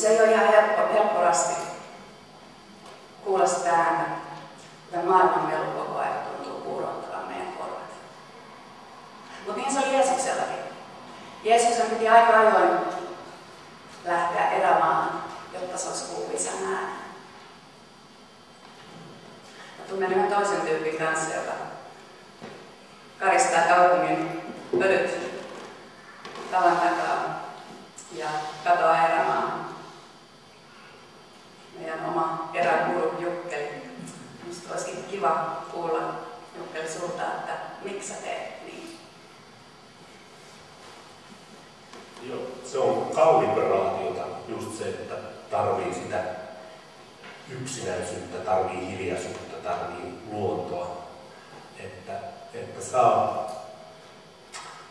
se ei ole ihan helppo rasti kuulla sitä ääntä, että maailman melu koko ajan tuntuu puurottavan meidän korvat. Mutta niin se oli Jeesuksellakin. Jeesuksen piti aika ajoin lähteä erämaahan, jotta se olisi kuullut isän äänen. Mä tunnen yhden toisen tyypin kanssa, joka karistaa kaupungin pölyt tavan takaa ja katoaa erämaahan. Meidän oma eräguru Jukkeli. Minusta olisikin kiva kuulla Jukkeli sulta, että miksi sä teet niin? Joo, se on kalibraatiota, just se, että tarvii sitä yksinäisyyttä, tarvii hiljaisuutta, tarvii luontoa. Että saa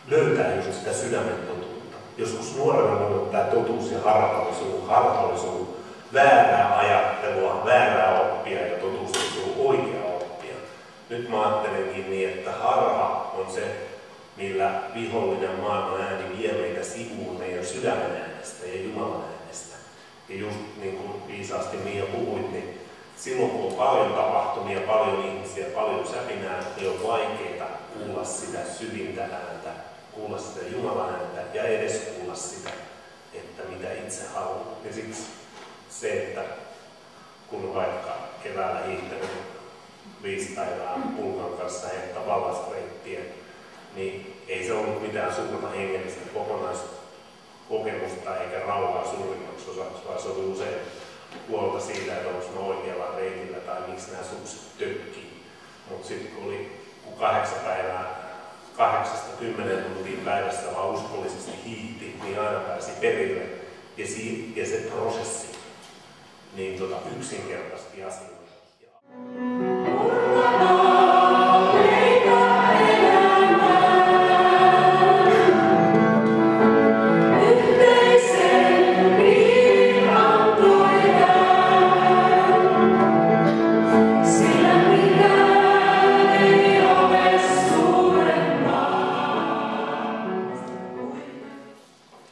löytää just sitä sydämen totuutta. Joskus nuorena voi olla tämä totuus ja harhallisuus, väärää ajattelua, väärää oppia ja totuus on oikea oppia. Nyt mä ajattelenkin niin, että harha on se, millä vihollinen maailman ääni vie meitä sivuun meidän sydämen äänestä ja Jumalan äänestä. Ja just niin kuin viisaasti Mia puhuit, niin silloin kun on paljon tapahtumia, paljon ihmisiä, paljon säpinää, niin on vaikeaa kuulla sitä syvintä ääntä, kuulla sitä Jumalan ääntä ja edes kuulla sitä, että mitä itse haluaa. Ja siksi se, että kun vaikka keväällä hiihtänyt 5 päivää pulkan kanssa heittää vallasreittiä, niin ei se ollut mitään suurta hengellistä kokonaiskokemusta eikä rauhaa suurimmaksi osaksi, vaan se oli usein huolta siitä, että onko mä oikealla reitillä tai miksi nämä sukset tökkii. Mutta sitten kun oli 8 päivää 8–10 tuntia päivässä vaan uskollisesti hiihti, niin aina pääsi perille. Ja se prosessi niin yksinkertaisesti asioita.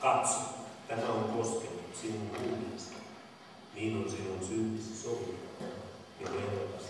Katso, tämä on koskenut sinun huumeesi. Niin on sinun syntisi sovinut, ja velvoita